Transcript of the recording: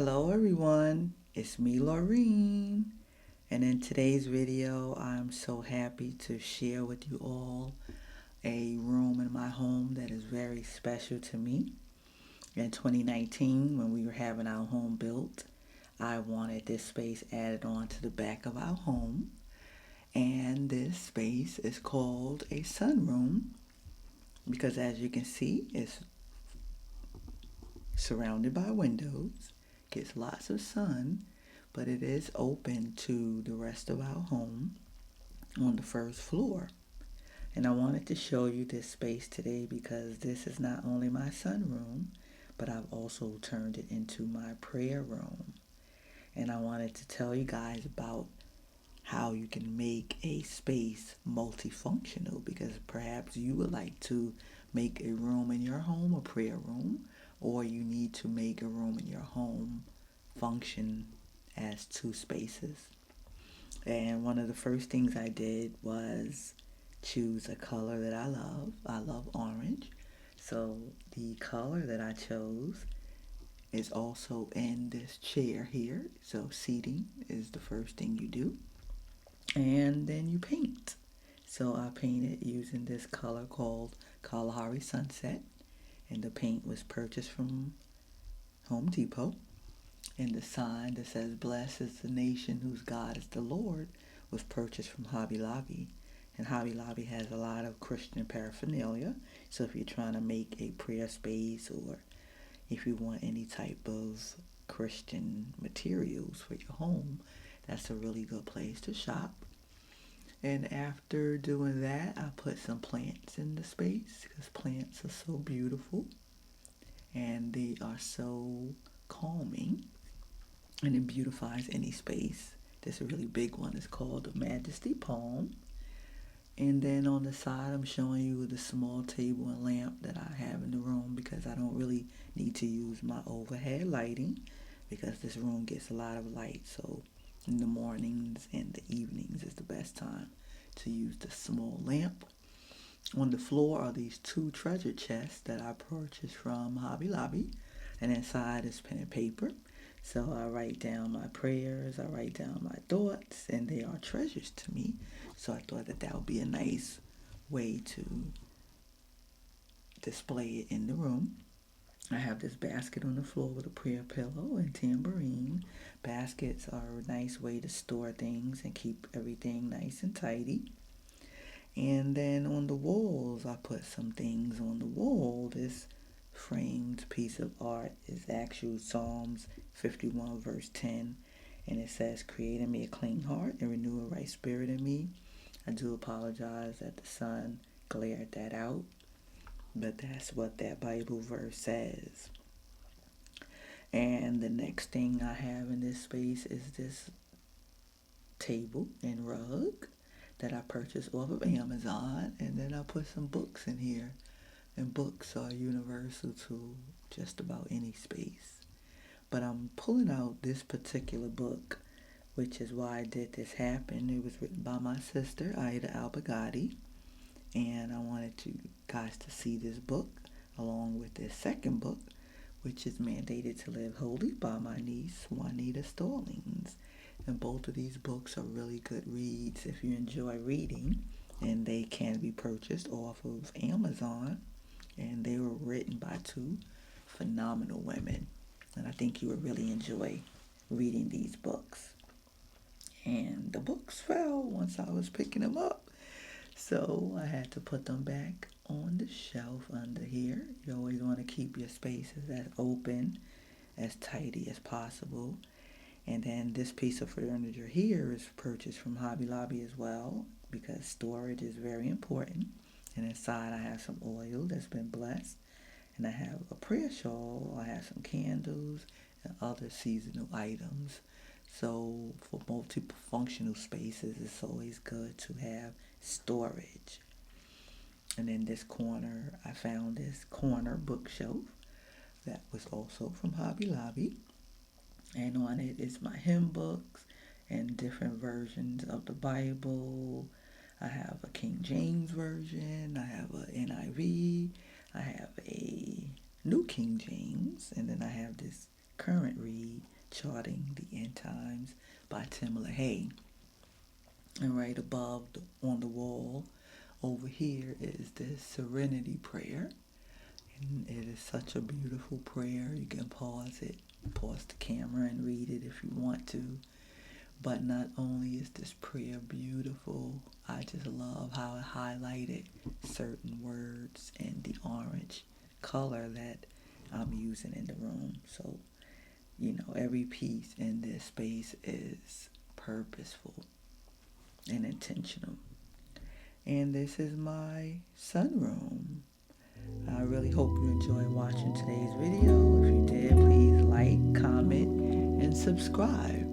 Hello everyone, it's me Laureen, and in today's video I'm so happy to share with you all a room in my home that is very special to me. In 2019, when we were having our home built, I wanted this space added on to the back of our home, and this space is called a sunroom because as you can see it's surrounded by windows, gets lots of sun, but it is open to the rest of our home on the first floor. And I wanted to show you this space today because this is not only my sunroom, but I've also turned it into my prayer room. And I wanted to tell you guys about how you can make a space multifunctional because perhaps you would like to make a room in your home a prayer room, or you need to make a room in your home function as two spaces. And one of the first things I did was choose a color that I love. I love orange. So the color that I chose is also in this chair here. So seating is the first thing you do. And then you paint. So I painted using this color called Kalahari Sunset. And the paint was purchased from Home Depot. And the sign that says, "Blessed is the nation whose God is the Lord," was purchased from Hobby Lobby. And Hobby Lobby has a lot of Christian paraphernalia. So if you're trying to make a prayer space or if you want any type of Christian materials for your home, that's a really good place to shop. And after doing that, I put some plants in the space because plants are so beautiful and they are so calming and it beautifies any space. This really big one is called the Majesty Palm. And then on the side, I'm showing you the small table and lamp that I have in the room because I don't really need to use my overhead lighting because this room gets a lot of light. So in the mornings and the evenings is the best time to use the small lamp. On the floor are these two treasure chests that I purchased from Hobby Lobby. And inside is pen and paper. So I write down my prayers, I write down my thoughts, and they are treasures to me. So I thought that would be a nice way to display it in the room. I have this basket on the floor with a prayer pillow and tambourine. Baskets are a nice way to store things and keep everything nice and tidy. And then on the walls, I put some things on the wall. This framed piece of art is actual Psalms 51 verse 10, and it says, "Create in me a clean heart and renew a right spirit in me." I do apologize that the sun glared that out, but that's what that Bible verse says. And the next thing I have in this space is this table and rug that I purchased off of Amazon, and then I put some books in here. And books are universal to just about any space. But I'm pulling out this particular book, which is why I did this happen. It was written by my sister, Ida Albagati. And I wanted you guys to see this book along with this second book, which is Mandated to Live Holy by my niece, Juanita Stallings. And both of these books are really good reads if you enjoy reading. And they can be purchased off of Amazon. And they were written by two phenomenal women. And I think you would really enjoy reading these books. And the books fell once I was picking them up. So I had to put them back on the shelf under here. You always want to keep your spaces as open, as tidy as possible. And then this piece of furniture here is purchased from Hobby Lobby as well because storage is very important. And inside I have some oil that's been blessed. And I have a prayer shawl, I have some candles, and other seasonal items. So for multifunctional spaces, it's always good to have storage. And in this corner, I found this corner bookshelf that was also from Hobby Lobby. And on it is my hymn books and different versions of the Bible. I have a King James version, I have a NIV, I have a New King James, and then I have this current read, Charting the End Times by Tim LaHaye. And right above on the wall over here is this Serenity Prayer. And it is such a beautiful prayer. You can pause the camera and read it if you want to. But not only is this prayer beautiful, I just love how it highlighted certain words in the orange color that I'm using in the room. So, every piece in this space is purposeful and intentional. And this is my sunroom. I really hope you enjoyed watching today's video. If you did, please like, comment, and subscribe.